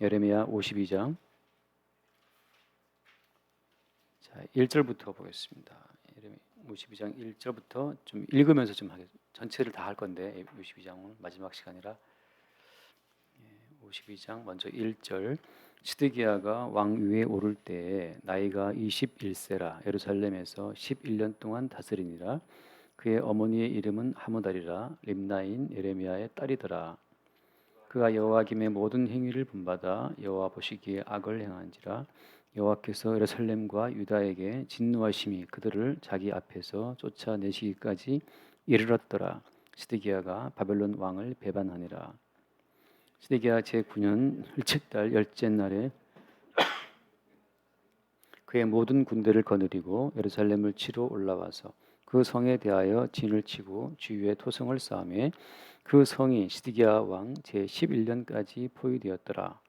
예레미야 52장 1절부터 보겠습니다. 예레미야 52장 1절부터 좀 읽으면서 좀 하겠습니다. 전체를 다 할 건데 52장은 마지막 시간이라 52장 먼저 1절. 시드기야가 왕 위에 오를 때에 나이가 21세라 예루살렘에서 11년 동안 다스리니라. 그의 어머니의 이름은 하무달이라 림나인 예레미야의 딸이더라. 그가 여호와김의 모든 행위를 본받아 여호와 보시기에 악을 행한지라. 여호와께서 예루살렘과 유다에게 진노하심이 그들을 자기 앞에서 쫓아내시기까지 이르렀더라. 시드기야가 바벨론 왕을 배반하니라. 시드기야 제9년 일칠달 열째 날에 그의 모든 군대를 거느리고 예루살렘을 치러 올라와서 그 성에 대하여 진을 치고 주위에 토성을 쌓으매 그 성이 시드기야 왕 제11년까지 포위되었더라.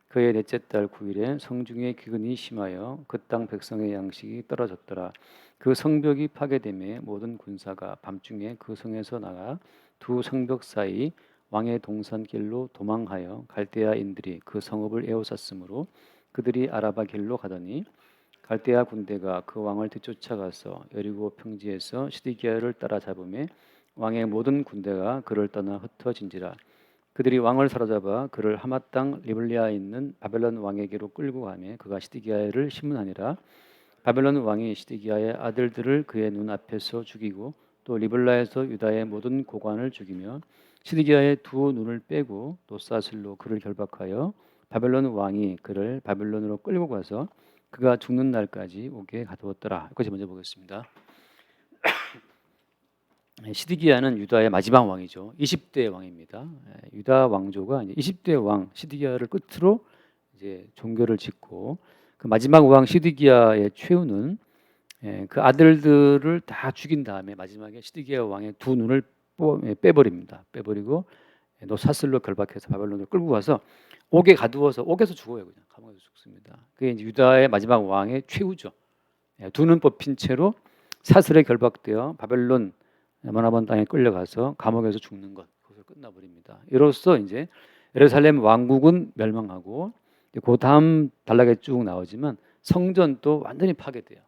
그의 넷째 달 9일에 성중에 기근이 심하여 그 땅 백성의 양식이 떨어졌더라. 그 성벽이 파괴되매 모든 군사가 밤중에 그 성에서 나가 두 성벽 사이 왕의 동산길로 도망하여 갈대아인들이 그 성읍을 에워쌌으므로 그들이 아라바 길로 가더니 갈대아 군대가 그 왕을 뒤쫓아가서 여리고 평지에서 시드기야를 따라잡음에 왕의 모든 군대가 그를 떠나 흩어진지라. 그들이 왕을 사로잡아 그를 하마 땅 리블리아에 있는 바벨론 왕에게로 끌고 가매 그가 시드기야를 심문하니라. 바벨론 왕이 시드기야의 아들들을 그의 눈 앞에서 죽이고 또 리블라에서 유다의 모든 고관을 죽이며 시드기야의 두 눈을 빼고 또 사슬로 그를 결박하여 바벨론 왕이 그를 바벨론으로 끌고 가서 그가 죽는 날까지 오게 가두었더라. 여기까지 먼저 보겠습니다. 시드기야는 유다의 마지막 왕이죠. 20대 왕입니다. 유다 왕조가 이제 20대 왕 시드기야를 끝으로 이제 종교를 짓고 그 마지막 왕 시드기야의 최후는 그 아들들을 다 죽인 다음에 마지막에 시드기야 왕의 두 눈을 빼버립니다. 빼버리고 노사슬로 결박해서 바벨론으로 끌고 가서 옥에 가두어서 옥에서 죽어요. 그냥 감옥에서 죽습니다. 그게 이제 유다의 마지막 왕의 최후죠. 두 눈 뽑힌 채로 사슬에 결박되어 바벨론 머나본 땅에 끌려가서 감옥에서 죽는 것, 거기서 끝나버립니다. 이로써 이제 예루살렘 왕국은 멸망하고 그 다음 단락에 쭉 나오지만 성전도 완전히 파괴돼요.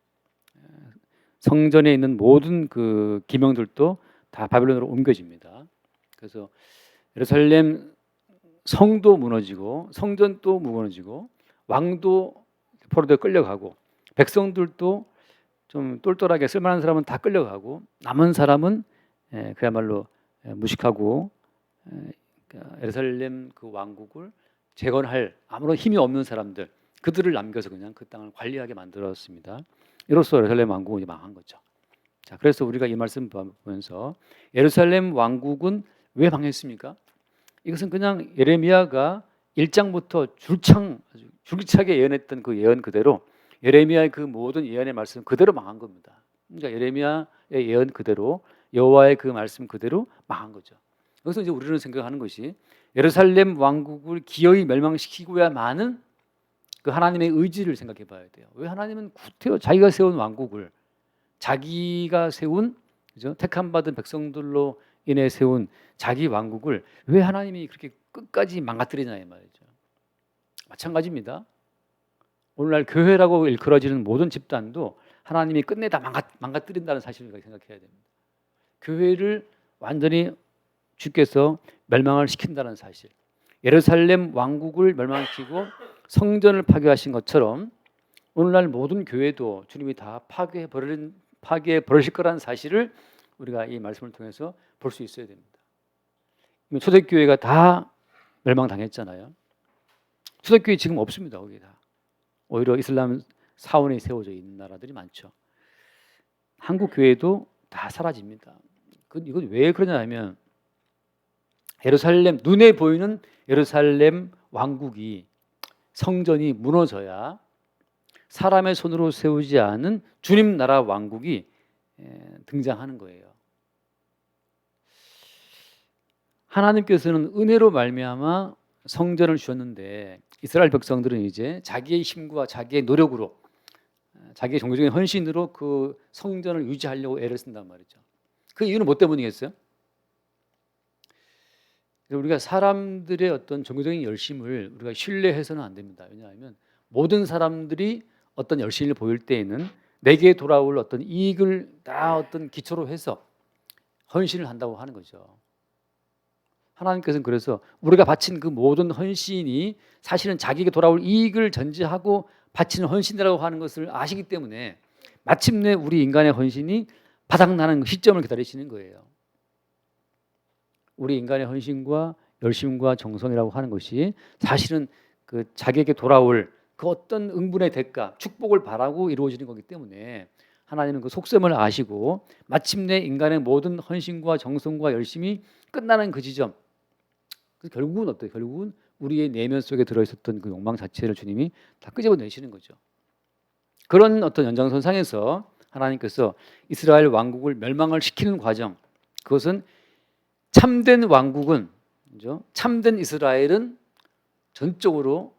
성전에 있는 모든 그 기명들도 다 바벨론으로 옮겨집니다. 그래서 예루살렘 성도 무너지고 성전도 무너지고 왕도 포로되어 끌려가고 백성들도 좀 똘똘하게 쓸만한 사람은 다 끌려가고 남은 사람은 그야말로 무식하고 예루살렘 그 왕국을 재건할 아무런 힘이 없는 사람들 그들을 남겨서 그냥 그 땅을 관리하게 만들었습니다. 이로써 예루살렘 왕국은 망한 거죠. 자, 그래서 우리가 이 말씀 보면서 예루살렘 왕국은 왜 망했습니까? 이것은 그냥 예레미야가 1장부터 줄기차게 예언했던 그 예언 그대로 예레미야의 그 모든 예언의 말씀 그대로 망한 겁니다. 그러니까 예레미야의 예언 그대로 여호와의 그 말씀 그대로 망한 거죠. 여기서 이제 우리는 생각하는 것이 예루살렘 왕국을 기어이 멸망시키고야만은 그 하나님의 의지를 생각해 봐야 돼요. 왜 하나님은 구태여 자기가 세운 왕국을 자기가 세운 그죠? 택함 받은 백성들로 인해 세운 자기 왕국을 왜 하나님이 그렇게 끝까지 망가뜨리냐 이 말이죠. 마찬가지입니다. 오늘날 교회라고 일컬어지는 모든 집단도 하나님이 끝내 다 망가뜨린다는 사실을 생각해야 됩니다. 교회를 완전히 주께서 멸망을 시킨다는 사실. 예루살렘 왕국을 멸망시키고 성전을 파괴하신 것처럼 오늘날 모든 교회도 주님이 다 파괴해 버리실 거라는 사실을 우리가 이 말씀을 통해서 볼 수 있어야 됩니다. 초대교회가 다 멸망당했잖아요. 초대교회 지금 없습니다. 거기 다. 오히려 이슬람 사원이 세워져 있는 나라들이 많죠. 한국 교회도 다 사라집니다. 이건 왜 그러냐 하면 예루살렘 눈에 보이는 예루살렘 왕국이 성전이 무너져야 사람의 손으로 세우지 않은 주님 나라 왕국이 등장하는 거예요. 하나님께서는 은혜로 말미암아 성전을 주셨는데 이스라엘 백성들은 이제 자기의 힘과 자기의 노력으로 자기의 종교적인 헌신으로 그 성전을 유지하려고 애를 쓴단 말이죠. 그 이유는 뭐 때문이겠어요? 우리가 사람들의 어떤 종교적인 열심을 우리가 신뢰해서는 안 됩니다. 왜냐하면 모든 사람들이 어떤 열심을 보일 때에는 내게 돌아올 어떤 이익을 다 어떤 기초로 해서 헌신을 한다고 하는 거죠. 하나님께서는 그래서 우리가 바친 그 모든 헌신이 사실은 자기에게 돌아올 이익을 전제하고 바치는 헌신이라고 하는 것을 아시기 때문에 마침내 우리 인간의 헌신이 바닥나는 시점을 기다리시는 거예요. 우리 인간의 헌신과 열심과 정성이라고 하는 것이 사실은 그 자기에게 돌아올 그 어떤 응분의 대가, 축복을 바라고 이루어지는 거기 때문에 하나님은 그 속셈을 아시고 마침내 인간의 모든 헌신과 정성과 열심이 끝나는 그 지점, 결국은 어때요? 결국은 우리의 내면 속에 들어있었던 그 욕망 자체를 주님이 다 끄집어내시는 거죠. 그런 어떤 연장선상에서 하나님께서 이스라엘 왕국을 멸망을 시키는 과정, 그것은 참된 왕국은, 그죠? 참된 이스라엘은 전적으로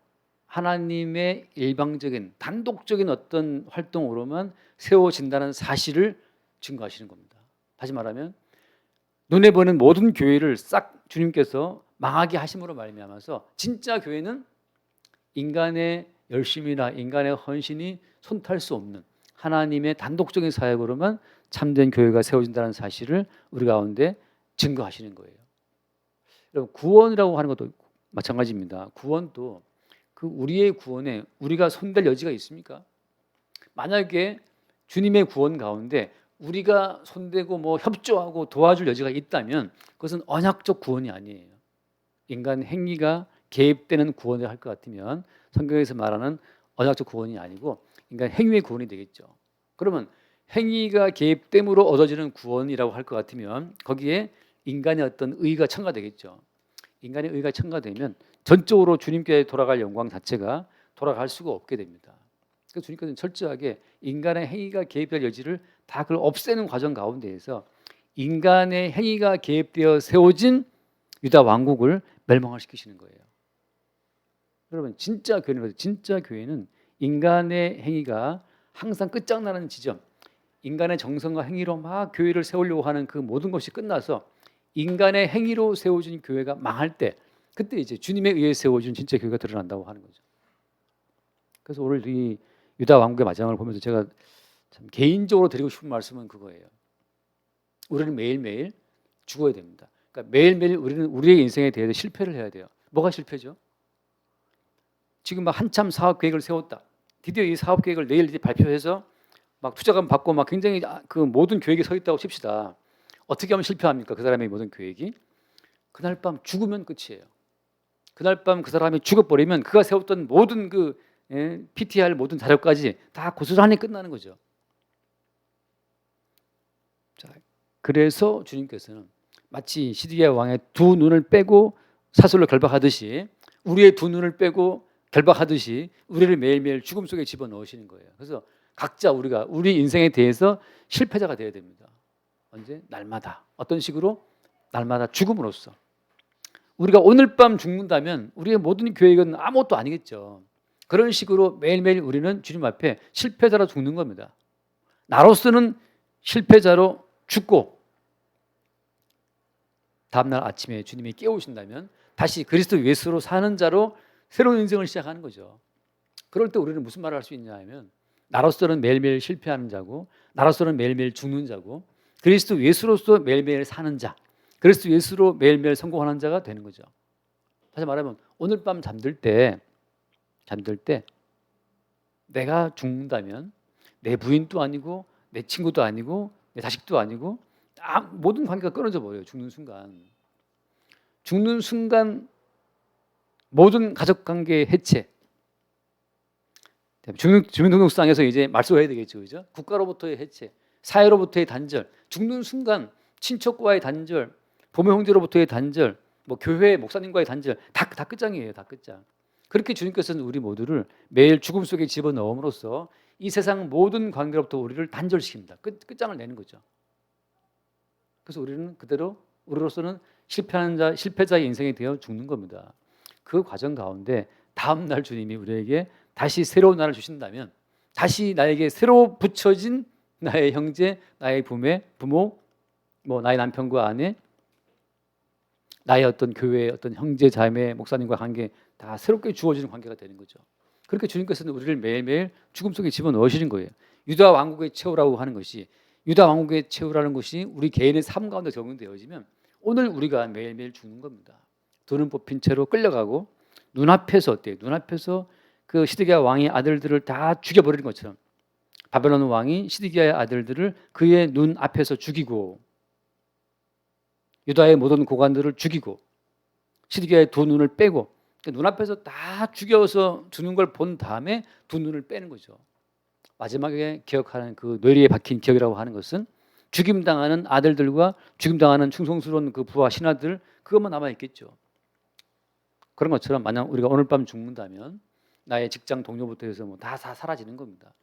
하나님의 일방적인 단독적인 어떤 활동으로만 세워진다는 사실을 증거하시는 겁니다. 다시 말하면 눈에 보이는 모든 교회를 싹 주님께서 망하게 하심으로 말미암아서 진짜 교회는 인간의 열심이나 인간의 헌신이 손탈 수 없는 하나님의 단독적인 사역으로만 참된 교회가 세워진다는 사실을 우리 가운데 증거하시는 거예요. 여러분, 구원이라고 하는 것도 마찬가지입니다. 구원도 그 우리의 구원에 우리가 손댈 여지가 있습니까? 만약에 주님의 구원 가운데 우리가 손대고 뭐 협조하고 도와줄 여지가 있다면 그것은 언약적 구원이 아니에요. 인간 행위가 개입되는 구원을 할 것 같으면 성경에서 말하는 언약적 구원이 아니고 인간 행위의 구원이 되겠죠. 그러면 행위가 개입됨으로 얻어지는 구원이라고 할 것 같으면 거기에 인간의 어떤 의가 첨가되겠죠. 인간의 의가 첨가되면 전적으로 주님께 돌아갈 영광 자체가 돌아갈 수가 없게 됩니다. 그래서 주님께서는 철저하게 인간의 행위가 개입될 여지를 다 그걸 없애는 과정 가운데에서 인간의 행위가 개입되어 세워진 유다 왕국을 멸망을 시키시는 거예요. 여러분, 진짜 교회는 인간의 행위가 항상 끝장나는 지점, 인간의 정성과 행위로 막 교회를 세우려고 하는 그 모든 것이 끝나서 인간의 행위로 세워진 교회가 망할 때, 그때 이제 주님에 의해 세워진 진짜 교회가 드러난다고 하는 거죠. 그래서 오늘 이 유다 왕국의 마지막을 보면서 제가 참 개인적으로 드리고 싶은 말씀은 그거예요. 우리는 매일매일 죽어야 됩니다. 그러니까 매일매일 우리는 우리의 인생에 대해서 실패를 해야 돼요. 뭐가 실패죠? 지금 막 한참 사업 계획을 세웠다. 드디어 이 사업 계획을 내일 이제 발표해서 막 투자금 받고 막 굉장히 그 모든 계획이 서 있다고 칩시다. 어떻게 하면 실패합니까? 그 사람의 모든 계획이. 그날 밤 죽으면 끝이에요. 그날 밤 그 사람이 죽어버리면 그가 세웠던 모든 그 PTR 모든 자료까지 다 고스란히 끝나는 거죠. 자, 그래서 주님께서는 마치 시드기야 왕의 두 눈을 빼고 사슬로 결박하듯이 우리의 두 눈을 빼고 결박하듯이 우리를 매일매일 죽음 속에 집어넣으시는 거예요. 그래서 각자 우리가 우리 인생에 대해서 실패자가 되어야 됩니다. 언제? 날마다. 어떤 식으로? 날마다 죽음으로써. 우리가 오늘 밤 죽는다면 우리의 모든 계획은 아무것도 아니겠죠. 그런 식으로 매일매일 우리는 주님 앞에 실패자로 죽는 겁니다. 나로서는 실패자로 죽고 다음날 아침에 주님이 깨우신다면 다시 그리스도 예수로 사는 자로 새로운 인생을 시작하는 거죠. 그럴 때 우리는 무슨 말을 할 수 있냐 하면 나로서는 매일매일 실패하는 자고 나로서는 매일매일 죽는 자고 그리스도 예수로서 매일매일 사는 자, 그리스도 예수로 매일매일 성공하는 자가 되는 거죠. 다시 말하면 오늘 밤 잠들 때 내가 죽는다면 내 부인도 아니고 내 친구도 아니고 내 자식도 아니고 모든 관계가 끊어져 버려요. 죽는 순간 모든 가족 관계 해체. 주민등록상에서 이제 말소해야 되겠죠, 그죠? 국가로부터의 해체, 사회로부터의 단절, 죽는 순간 친척과의 단절, 부모 형제로부터의 단절, 뭐 교회 목사님과의 단절, 다 끝장이에요, 다 끝장. 그렇게 주님께서는 우리 모두를 매일 죽음 속에 집어넣음으로써 이 세상 모든 관계로부터 우리를 단절시킵니다. 끝장을 내는 거죠. 그래서 우리는 그대로 우리로서는 실패자의 인생이 되어 죽는 겁니다. 그 과정 가운데 다음 날 주님이 우리에게 다시 새로운 날을 주신다면 다시 나에게 새로 붙여진 나의 형제, 나의 부모, 뭐 나의 남편과 아내, 나의 어떤 교회 어떤 형제 자매 목사님과 관계 다 새롭게 주어지는 관계가 되는 거죠. 그렇게 주님께서는 우리를 매일매일 죽음 속에 집어넣으시는 거예요. 유다 왕국의 최후라고 하는 것이 유다 왕국의 최후라는 것이 우리 개인의 삶 가운데 적용되어지면 오늘 우리가 매일매일 죽는 겁니다. 돈은 뽑힌 채로 끌려가고 눈앞에서 어때요? 눈앞에서 그 시드기야 왕의 아들들을 다 죽여버리는 것처럼 바벨론 왕이 시드기야의 아들들을 그의 눈 앞에서 죽이고 유다의 모든 고관들을 죽이고 시드기야의 두 눈을 빼고 눈앞에서 다 죽여서 주는 걸 본 다음에 두 눈을 빼는 거죠. 마지막에 기억하는 그 뇌리에 박힌 기억이라고 하는 것은 죽임당하는 아들들과 죽임당하는 충성스러운 그 부하 신하들 그것만 남아있겠죠. 그런 것처럼 만약 우리가 오늘 밤 죽는다면 나의 직장 동료부터 해서 뭐 다 사라지는 겁니다.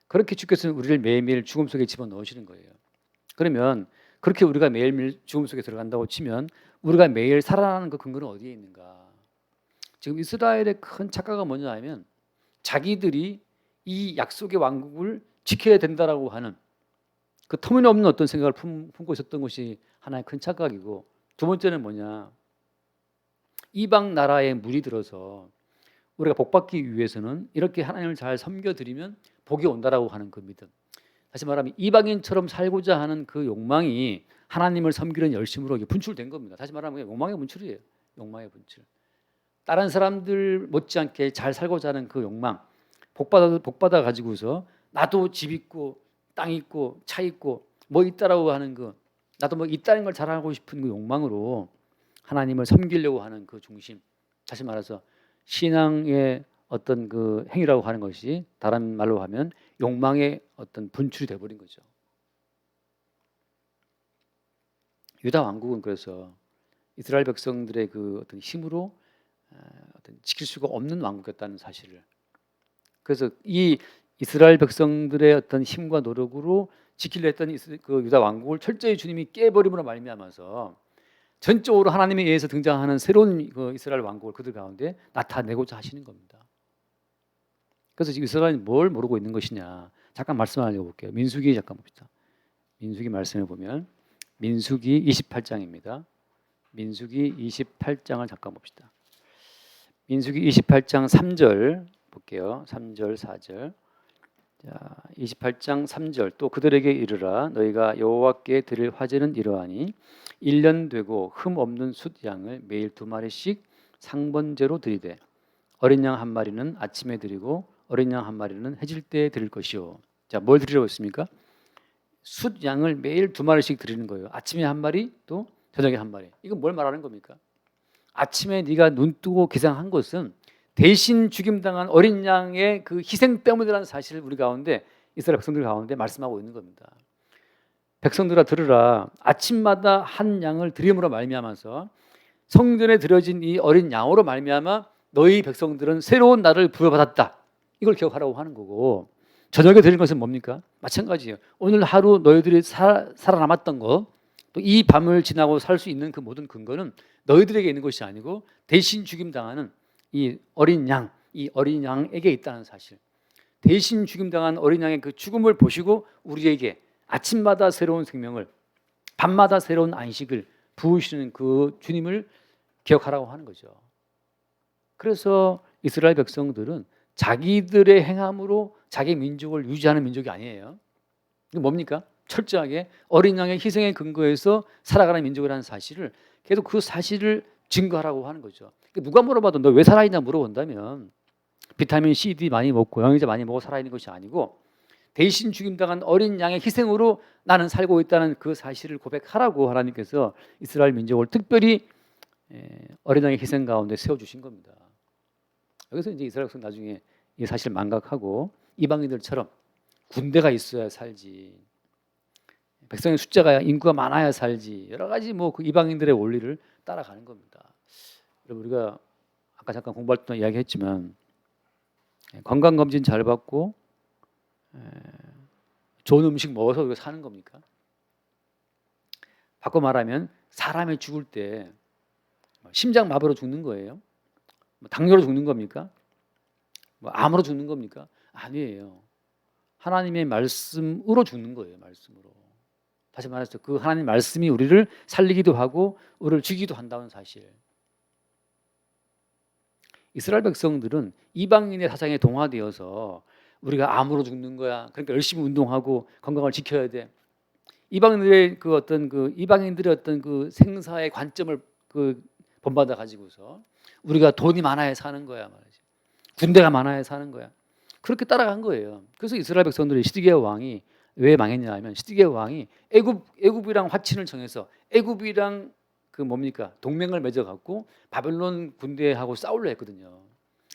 그렇게 주께서는 우리를 매일매일 죽음 속에 집어넣으시는 거예요. 그러면 그렇게 우리가 매일매일 죽음 속에 들어간다고 치면 우리가 매일 살아나는 그 근거는 어디에 있는가? 지금 이스라엘의 큰 착각가 뭐냐면 자기들이 이 약속의 왕국을 지켜야 된다라고 하는 그 터무니없는 어떤 생각을 품고 있었던 것이 하나의 큰 착각이고 두 번째는 뭐냐? 이방 나라에 물이 들어서 우리가 복받기 위해서는 이렇게 하나님을 잘 섬겨드리면 복이 온다라고 하는 그 믿음. 다시 말하면 이방인처럼 살고자 하는 그 욕망이 하나님을 섬기는 열심으로 분출된 겁니다. 다시 말하면 욕망의 분출이에요. 욕망의 분출. 다른 사람들 못지않게 잘 살고자 하는 그 욕망, 복받아 가지고서 나도 집 있고 땅 있고 차 있고 뭐 있다라고 하는 그 나도 뭐 있다는 걸 자랑하고 싶은 그 욕망으로 하나님을 섬기려고 하는 그 중심. 다시 말해서 신앙의 어떤 그 행위라고 하는 것이 다른 말로 하면 욕망의 어떤 분출이 되어버린 거죠. 유다 왕국은 그래서 이스라엘 백성들의 그 어떤 힘으로 어떤 지킬 수가 없는 왕국이었다는 사실을. 그래서 이 이스라엘 백성들의 어떤 힘과 노력으로 지키려 했던 그 유다 왕국을 철저히 주님이 깨버림으로 말미암아서 전적으로 하나님에 의해서 등장하는 새로운 그 이스라엘 왕국을 그들 가운데 나타내고자 하시는 겁니다. 그래서 지금 이스라엘이 뭘 모르고 있는 것이냐? 잠깐 말씀 하려고 볼게요. 민수기 잠깐 봅시다. 민수기 말씀을 보면 민수기 28장입니다. 민수기 28장을 잠깐 봅시다. 민수기 28장 3절 볼게요. 3절 4절. 자, 28장 3절 또 그들에게 이르라 너희가 여호와께 드릴 화제는 이러하니 1년 되고 흠 없는 숫 양을 매일 2마리씩 상번제로 드리되 어린 양 한 마리는 아침에 드리고 어린 양 한 마리는 해질 때에 드릴 것이요. 자, 뭘 드리라고 했습니까? 숫 양을 매일 2마리씩 드리는 거예요. 아침에 한 마리 또 저녁에 한 마리. 이건 뭘 말하는 겁니까? 아침에 네가 눈 뜨고 기상한 것은 대신 죽임당한 어린 양의 그 희생 때문이라는 사실을 우리 가운데 이스라엘 백성들 가운데 말씀하고 있는 겁니다. 백성들아 들으라 아침마다 한 양을 드림으로 말미암아서 성전에 드려진 이 어린 양으로 말미암아 너희 백성들은 새로운 날을 부여받았다. 이걸 기억하라고 하는 거고 저녁에 드린 것은 뭡니까? 마찬가지예요. 오늘 하루 너희들이 살아남았던 것 또 이 밤을 지나고 살 수 있는 그 모든 근거는 너희들에게 있는 것이 아니고 대신 죽임당하는 이 어린 양, 이 어린 양에게 있다는 사실. 대신 죽임당한 어린 양의 그 죽음을 보시고 우리에게 아침마다 새로운 생명을 밤마다 새로운 안식을 부으시는 그 주님을 기억하라고 하는 거죠. 그래서 이스라엘 백성들은 자기들의 행함으로 자기 민족을 유지하는 민족이 아니에요. 이게 뭡니까? 철저하게 어린 양의 희생의 근거에서 살아가는 민족이라는 사실을 계속 그 사실을 증거하라고 하는 거죠. 누가 물어봐도 너 왜 살아있냐 물어본다면 비타민 C, D 많이 먹고 영양제 많이 먹고 살아있는 것이 아니고 대신 죽임당한 어린 양의 희생으로 나는 살고 있다는 그 사실을 고백하라고 하나님께서 이스라엘 민족을 특별히 어린 양의 희생 가운데 세워주신 겁니다. 여기서 이제 이스라엘 백성 나중에 이 사실을 망각하고 이방인들처럼 군대가 있어야 살지 백성의 숫자가 인구가 많아야 살지 여러 가지 뭐 그 이방인들의 원리를 따라가는 겁니다. 여러분 우리가 아까 잠깐 공부할 때 이야기했지만 건강 검진 잘 받고 좋은 음식 먹어서 우리가 사는 겁니까? 바꿔 말하면 사람이 죽을 때 심장마비로 죽는 거예요? 당뇨로 죽는 겁니까? 암으로 죽는 겁니까? 아니에요. 하나님의 말씀으로 죽는 거예요. 말씀으로. 다시 말해서 그 하나님 말씀이 우리를 살리기도 하고 우리를 죽이기도 한다는 사실. 이스라엘 백성들은 이방인의 사상에 동화되어서 우리가 암으로 죽는 거야. 그러니까 열심히 운동하고 건강을 지켜야 돼. 이방인들의 이방인들의 어떤 그 생사의 관점을 본받아 가지고서 우리가 돈이 많아야 사는 거야 말이지. 군대가 많아야 사는 거야. 그렇게 따라간 거예요. 그래서 이스라엘 백성들이 시드기야 왕이 왜 망했냐 하면 시드기야 왕이 애굽이랑 화친을 정해서 애굽이랑 동맹을 맺어 갖고 바벨론 군대하고 싸우려 했거든요.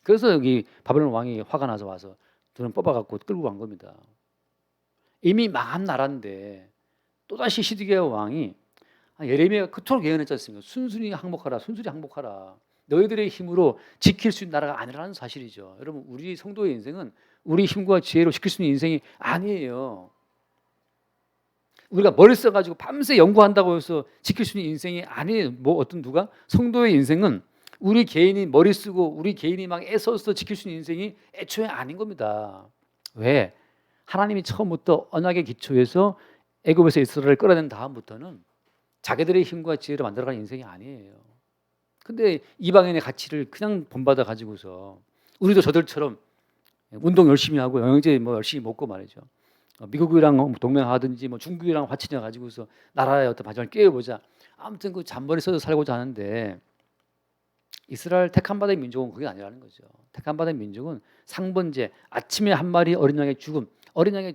그래서 여기 바벨론 왕이 화가 나서 와서 둘은 뽑아 갖고 끌고 간 겁니다. 이미 망한 나라인데 또다시 시드기야 왕이 예레미야가 그토록 예언했지 않습니까? 순순히 항복하라, 순순히 항복하라. 너희들의 힘으로 지킬 수 있는 나라가 아니라는 사실이죠. 여러분, 우리 성도의 인생은 우리 힘과 지혜로 지킬 수 있는 인생이 아니에요. 우리가 머리 써가지고 밤새 연구한다고 해서 지킬 수 있는 인생이 아니에요. 누가? 성도의 인생은 우리 개인이 머리 쓰고 우리 개인이 막 애써서 지킬 수 있는 인생이 애초에 아닌 겁니다. 왜? 하나님이 처음부터 언약의 기초에서 애굽에서 이스라엘을 끌어낸 다음부터는 자기들의 힘과 지혜로 만들어가는 인생이 아니에요. 근데 이방인의 가치를 그냥 본받아 가지고서 우리도 저들처럼 운동 열심히 하고 영양제 열심히 먹고 말이죠. 미국이랑 동맹하든지 중국이랑 화친해 가지고서 나라의 어떤 발전을 깨워보자. 아무튼 그 잔머리 써서 살고자 하는데 이스라엘 택한 받은 민족은 그게 아니라는 거죠. 택한 받은 민족은 상번제, 아침에 한 마리 어린 양의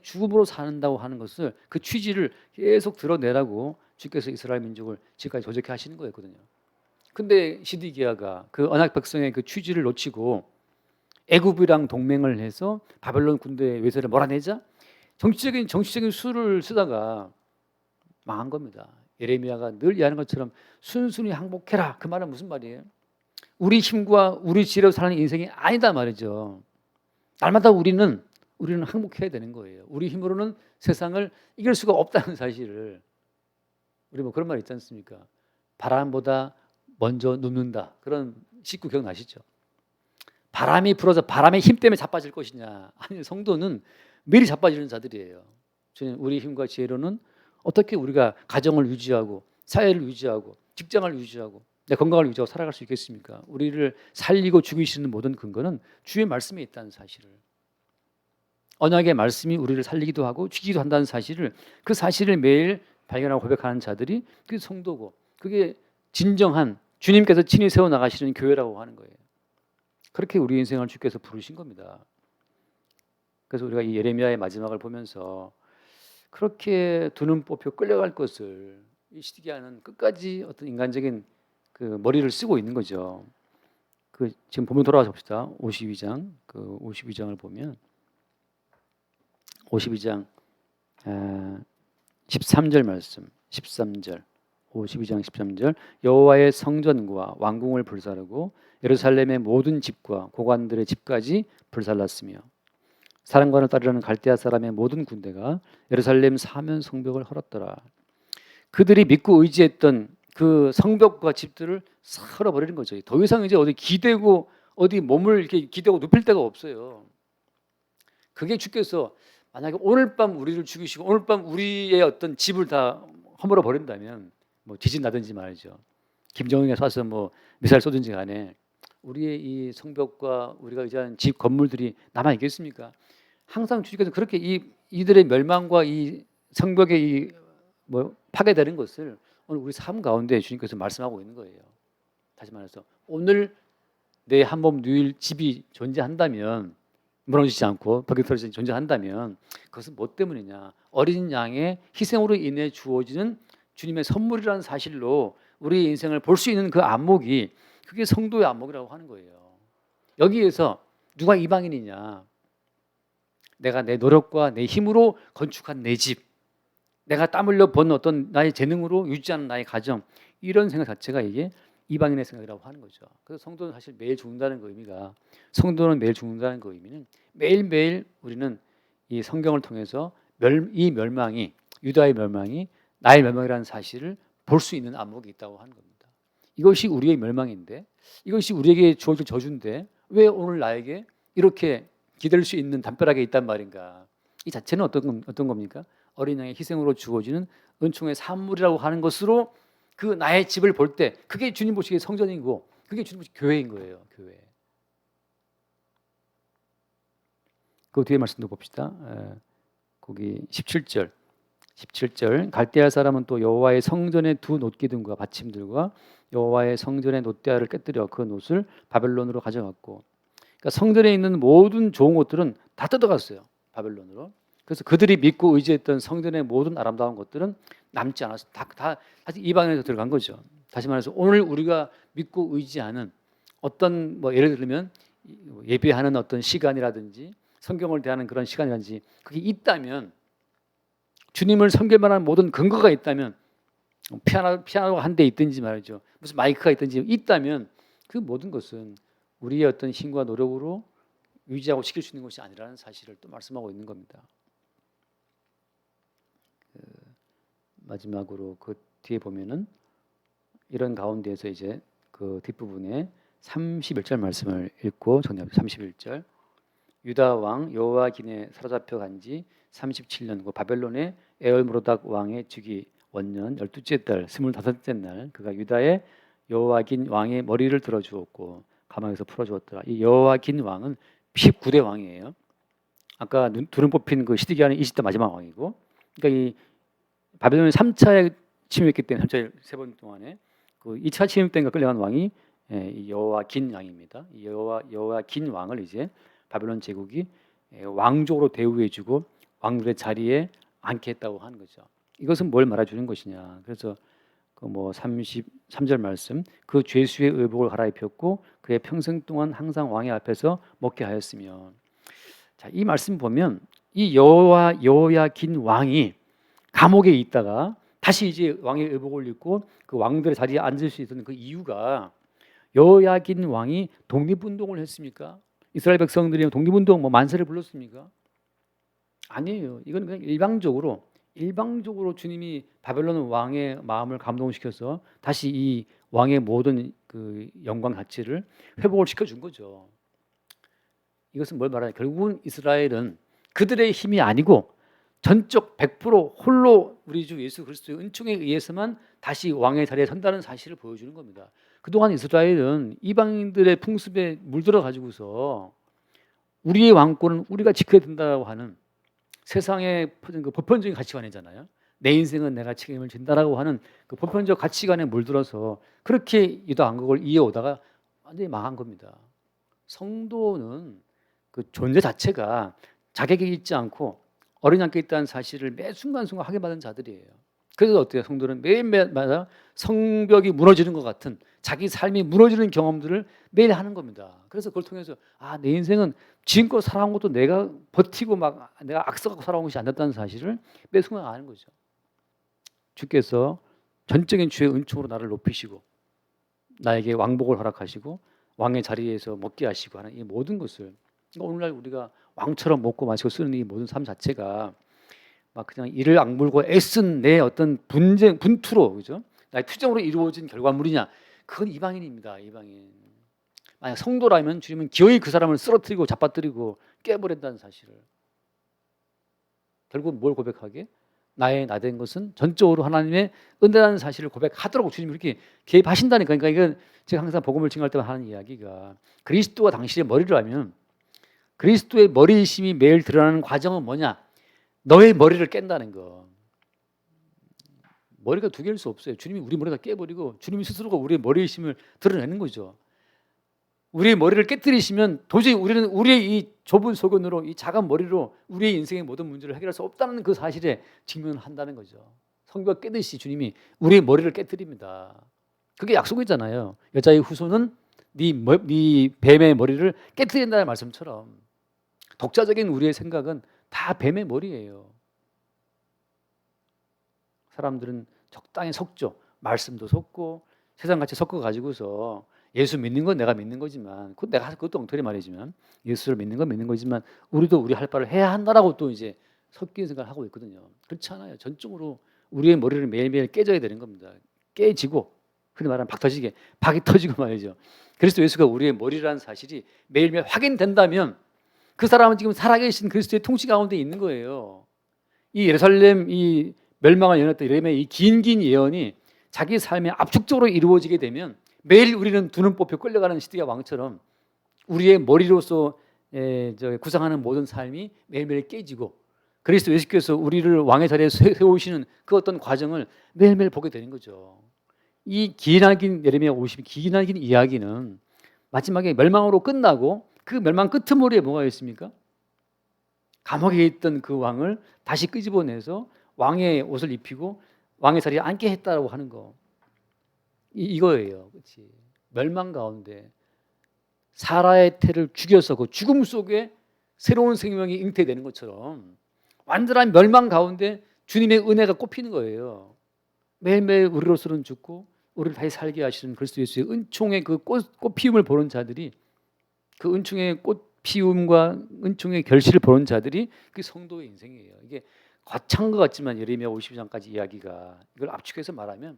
죽음으로 사는다고 하는 것을 그 취지를 계속 드러내라고 주께서 이스라엘 민족을 지금까지 조직해 하시는 거였거든요. 근데 시드기야가 그 언약 백성의 그 취지를 놓치고 애굽이랑 동맹을 해서 바벨론 군대의 외세를 몰아내자 정치적인 수를 쓰다가 망한 겁니다. 예레미야가 늘 이해하는 것처럼 순순히 항복해라. 그 말은 무슨 말이에요? 우리 힘과 우리 지혜로 사는 인생이 아니다 말이죠. 날마다 우리는 항복해야 되는 거예요. 우리 힘으로는 세상을 이길 수가 없다는 사실을. 우리 그런 말 있지 않습니까? 바람보다 먼저 눕는다. 그런 식구 기억나시죠? 바람이 불어서 바람의 힘 때문에 자빠질 것이냐. 아니, 성도는 미리 자빠지는 자들이에요. 저는 우리 힘과 지혜로는 어떻게 우리가 가정을 유지하고 사회를 유지하고 직장을 유지하고 내 건강을 유지하고 살아갈 수 있겠습니까? 우리를 살리고 죽이시는 모든 근거는 주의 말씀에 있다는 사실을. 언약의 말씀이 우리를 살리기도 하고 죽이기도 한다는 사실을, 그 사실을 매일 발견하고 고백하는 자들이 그게 성도고, 그게 진정한 주님께서 친히 세워나가시는 교회라고 하는 거예요. 그렇게 우리 인생을 주께서 부르신 겁니다. 그래서 우리가 이 예레미야의 마지막을 보면서 그렇게 두 눈 뽑혀 끌려갈 것을 이 시드기야는 끝까지 어떤 인간적인 그 머리를 쓰고 있는 거죠. 지금 보면 돌아가서 봅시다. 52장 52장을 보면 52장 13절 말씀, 13절 52장 13절 여호와의 성전과 왕궁을 불사르고 예루살렘의 모든 집과 고관들의 집까지 불살랐으며 사령관을 따르려는 갈대아 사람의 모든 군대가 예루살렘 사면 성벽을 헐었더라. 그들이 믿고 의지했던 그 성벽과 집들을 싹 헐어버리는 거죠. 더 이상 이제 어디 기대고 어디 몸을 이렇게 기대고 눕힐 데가 없어요. 그게 주께서 만약에 오늘 밤 우리를 죽이시고 오늘 밤 우리의 어떤 집을 다 허물어 버린다면 지진 나든지 말이죠. 김정은이 쏴서 미사일 쏘든지 간에 우리의 이 성벽과 우리가 의지하는 집 건물들이 남아 있겠습니까? 항상 주님께서 그렇게 이들의 멸망과 이 성벽의 파괴되는 것을 오늘 우리 삶 가운데 주님께서 말씀하고 있는 거예요. 다시 말해서 오늘 내 한 몸 누일 집이 존재한다면, 무너지지 않고 벽이 떨어지지 존재한다면 그것은 뭐 때문이냐? 어린 양의 희생으로 인해 주어지는 주님의 선물이라는 사실로 우리 인생을 볼 수 있는 그 안목이, 그게 성도의 안목이라고 하는 거예요. 여기에서 누가 이방인이냐? 내가 내 노력과 내 힘으로 건축한 내 집, 내가 땀 흘려 번 어떤 나의 재능으로 유지하는 나의 가정, 이런 생각 자체가 이게 이방인의 생각이라고 하는 거죠. 그래서 성도는 사실 매일 죽는다는 그 의미가, 성도는 매일 죽는다는 그 의미는 매일매일 우리는 이 성경을 통해서 이 멸망이, 유다의 멸망이 나의 멸망이라는 사실을 볼 수 있는 안목이 있다고 하는 겁니다. 이것이 우리의 멸망인데, 이것이 우리에게 주어질 저주인데 왜 오늘 나에게 이렇게 기댈 수 있는 담벼락에 있단 말인가? 이 자체는 어떤 겁니까? 어린 양의 희생으로 주어지는 은총의 산물이라고 하는 것으로 그 나의 집을 볼 때 그게 주님 보시기에 성전이고 그게 주님 보시기에 교회인 거예요. 교회. 그 뒤에 말씀도 봅시다. 거기 17절 갈대아 사람은 또 여호와의 성전의 두 놋기둥과 받침들과 여호와의 성전의 놋대야를 깨뜨려 그 놋을 바벨론으로 가져갔고, 그러니까 성전에 있는 모든 좋은 것들은 다 뜯어갔어요. 바벨론으로. 그래서 그들이 믿고 의지했던 성전의 모든 아름다운 것들은 남지 않았어요. 다 사실 이방인에서 들어간 거죠. 다시 말해서 오늘 우리가 믿고 의지하는 어떤 예를 들면 예배하는 어떤 시간이라든지 성경을 대하는 그런 시간이라든지 그게 있다면, 주님을 섬길 만한 모든 근거가 있다면, 피아노가 한 대 있든지 말이죠, 무슨 마이크가 있든지 있다면 그 모든 것은 우리의 어떤 힘과 노력으로 유지하고 지킬 수 있는 것이 아니라는 사실을 또 말씀하고 있는 겁니다. 마지막으로 그 뒤에 보면은 이런 가운데에서 이제 그 뒷부분에 31절 말씀을 읽고 정리합니다. 31절 유다 왕 여호와긴에 사로잡혀 간 지 37년 그 바벨론의 에얼므로닥 왕의 즉위 원년 12째 달 25째 날 그가 유다의 여호와긴 왕의 머리를 들어주었고 가망에서 풀어주었더라. 이 여호와긴 왕은 19대 왕이에요. 아까 두름 뽑힌 그 시드기야는 20대 마지막 왕이고, 그러니까 이 바벨론이 3차에 침입했기 때문에 3차에 3번 동안에 그 2차 침입 때가 끌려간 왕이 이 여호와긴 왕입니다. 이 여호와긴 왕을 이제 바벨론 제국이 왕족으로 대우해주고 왕들의 자리에 앉게 했다고 하는 거죠. 이것은 뭘 말해주는 것이냐? 그래서 그 33절 말씀 그 죄수의 의복을 갈아입혔고 그의 평생 동안 항상 왕의 앞에서 먹게 하였으며, 자, 이 말씀 보면 이 여호야긴 왕이 감옥에 있다가 다시 이제 왕의 의복을 입고 그 왕들의 자리에 앉을 수 있었던 그 이유가, 여호야긴 왕이 독립운동을 했습니까? 이스라엘 백성들이 독립운동 만세를 불렀습니까? 아니에요. 이건 그냥 일방적으로 주님이 바벨론 왕의 마음을 감동시켜서 다시 이 왕의 모든 그 영광 가치를 회복을 시켜준 거죠. 이것은 뭘 말하냐? 결국은 이스라엘은 그들의 힘이 아니고 전적 100% 홀로 우리 주 예수 그리스도의 은총에 의해서만 다시 왕의 자리에 선다는 사실을 보여주는 겁니다. 그동안 이스라엘은 이방인들의 풍습에 물들어 가지고서 우리의 왕권은 우리가 지켜야 된다고 하는 세상의 그 보편적인 가치관이잖아요. 내 인생은 내가 책임을 진다라고 하는 그 보편적 가치관에 물들어서 그렇게 유다 왕국을 이어오다가 완전히 망한 겁니다. 성도는 그 존재 자체가 자격이 있지 않고 어린 양께 있다는 사실을 매 순간순간 확인받은 자들이에요. 그래서 어때요? 성도는 매일마다 성벽이 무너지는 것 같은 자기 삶이 무너지는 경험들을 매일 하는 겁니다. 그래서 그걸 통해서 내 인생은 지금껏 살아온 것도 내가 버티고 막 내가 악써갖고 살아온 것이 아니었다는 사실을 매 순간 아는 거죠. 주께서 전적인 주의 은총으로 나를 높이시고 나에게 왕복을 허락하시고 왕의 자리에서 먹게 하시고 하는 이 모든 것을, 그러니까 오늘날 우리가 왕처럼 먹고 마시고 쓰는 이 모든 삶 자체가 막 그냥 이를 악물고 애쓴 내 어떤 분투로, 그죠? 나의 투정으로 이루어진 결과물이냐? 그건 이방인입니다. 이방인. 만약 성도라면 주님은 기어이 그 사람을 쓰러뜨리고 잡아뜨리고 깨버린다는 사실을. 결국 뭘 고백하게? 나의 나 된 것은 전적으로 하나님의 은혜라는 사실을 고백하도록 주님이 이렇게 개입하신다니까. 그러니까 이건 제가 항상 복음을 증거할 때마다 하는 이야기가, 그리스도가 당신의 머리라면 그리스도의 머리이심이 매일 드러나는 과정은 뭐냐? 너의 머리를 깬다는 거. 머리가 두 개일 수 없어요. 주님이 우리 머리가 깨버리고 주님이 스스로가 우리의 머리이심을 드러내는 거죠. 우리의 머리를 깨뜨리시면 도저히 우리는 우리의 이 좁은 소견으로, 이 작은 머리로 우리의 인생의 모든 문제를 해결할 수 없다는 그 사실에 직면을 한다는 거죠. 성경가 깨듯이 주님이 우리의 머리를 깨뜨립니다. 그게 약속이잖아요. 여자의 후손은 네 뱀의 머리를 깨뜨린다는 말씀처럼 독자적인 우리의 생각은 다 뱀의 머리예요. 사람들은 적당히 섞죠. 말씀도 섞고 세상같이 섞어가지고서 예수 믿는 건 내가 믿는 거지만, 그것도 엉터리 말이지만 예수를 믿는 건 믿는 거지만 우리도 우리 할 바를 해야 한다라고 또 이제 섞이는 생각을 하고 있거든요. 그렇지 않아요. 전적으로 우리의 머리를 매일매일 깨져야 되는 겁니다. 깨지고, 흔히 말하면 박이 터지고 말이죠. 그리스도 예수가 우리의 머리라는 사실이 매일매일 확인된다면 그 사람은 지금 살아계신 그리스도의 통치 가운데 있는 거예요. 이 예루살렘 이 멸망을 예언했던 예레미야의 이 긴 예언이 자기 삶에 압축적으로 이루어지게 되면 매일 우리는 두 눈 뽑혀 끌려가는 시드기야 왕처럼 우리의 머리로서 구상하는 모든 삶이 매일매일 깨지고 그리스도 예수께서 우리를 왕의 자리에 세우시는 그 어떤 과정을 매일매일 보게 되는 거죠. 이 기나긴 예레미야 50 기나긴 이야기는 마지막에 멸망으로 끝나고 그 멸망 끄트머리에 뭐가 있습니까? 감옥에 있던 그 왕을 다시 끄집어내서 왕의 옷을 입히고 왕의 자리에 앉게 했다라고 하는 거. 이거예요. 그렇지. 멸망 가운데 사라의 태를 죽여서 그 죽음 속에 새로운 생명이 잉태되는 것처럼 완전한 멸망 가운데 주님의 은혜가 꼽히는 거예요. 매일매일 우리로서는 죽고 우리를 다시 살게 하시는 그리스도 예수의 은총의 그 꽃피움을 보는 자들이 그 은총의 꽃피움과 은총의 결실을 보는 자들이 그 성도의 인생이에요. 이게 거창한 것 같지만 예레미야 52장까지 이야기가 이걸 압축해서 말하면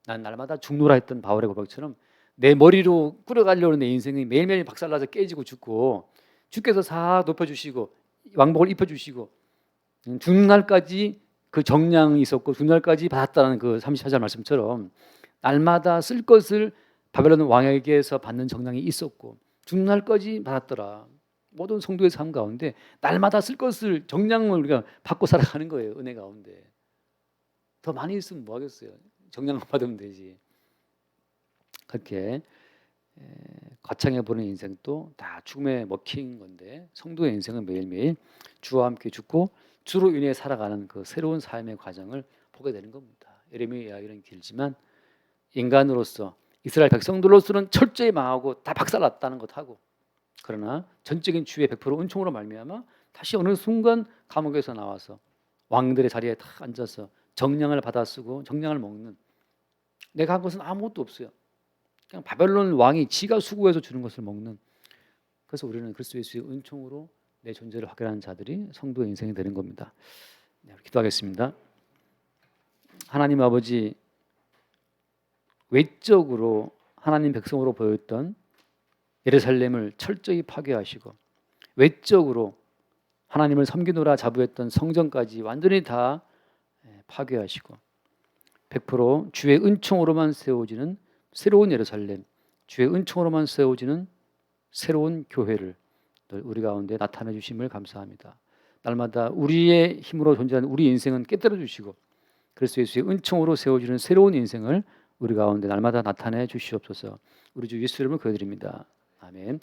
난 날마다 죽노라 했던 바울의 고백처럼 내 머리로 꾸려가려는 내 인생이 매일매일 박살나서 깨지고 죽고 주께서 싹 높여주시고 왕복을 입혀주시고 죽는 날까지 그 정량이 있었고 죽는 날까지 받았다는 그 34절 말씀처럼 날마다 쓸 것을 바벨론 왕에게서 받는 정량이 있었고 죽는 날까지 받았더라. 모든 성도의 삶 가운데 날마다 쓸 것을 정량을 우리가 받고 살아가는 거예요. 은혜 가운데. 더 많이 있으면 뭐 하겠어요. 정량만 받으면 되지. 그렇게 거창해 보는 인생도 다 죽음에 먹힌 건데 성도의 인생은 매일매일 주와 함께 죽고 주로 인해 살아가는 그 새로운 삶의 과정을 보게 되는 겁니다. 예레미야 이야기는 길지만 인간으로서 이스라엘 백성들로서는 철저히 망하고 다 박살났다는 것하고 그러나 전적인 주의 100% 은총으로 말미암아 다시 어느 순간 감옥에서 나와서 왕들의 자리에 딱 앉아서 정량을 받아 쓰고 정량을 먹는 내가 한 것은 아무것도 없어요. 그냥 바벨론 왕이 지가 수고해서 주는 것을 먹는 그래서 우리는 그리스도 예수의 은총으로 내 존재를 확인하는 자들이 성도의 인생이 되는 겁니다. 네, 기도하겠습니다. 하나님 아버지 외적으로 하나님 백성으로 보였던 예루살렘을 철저히 파괴하시고 외적으로 하나님을 섬기노라 자부했던 성전까지 완전히 다 파괴하시고 100% 주의 은총으로만 세워지는 새로운 예루살렘, 주의 은총으로만 세워지는 새로운 교회를 우리 가운데 나타내 주심을 감사합니다. 날마다 우리의 힘으로 존재하는 우리 인생은 깨뜨려 주시고 그리스도 예수의 은총으로 세워지는 새로운 인생을 우리 가운데 날마다 나타내 주시옵소서. 우리 주 예수 이름을 기도드립니다. 아멘.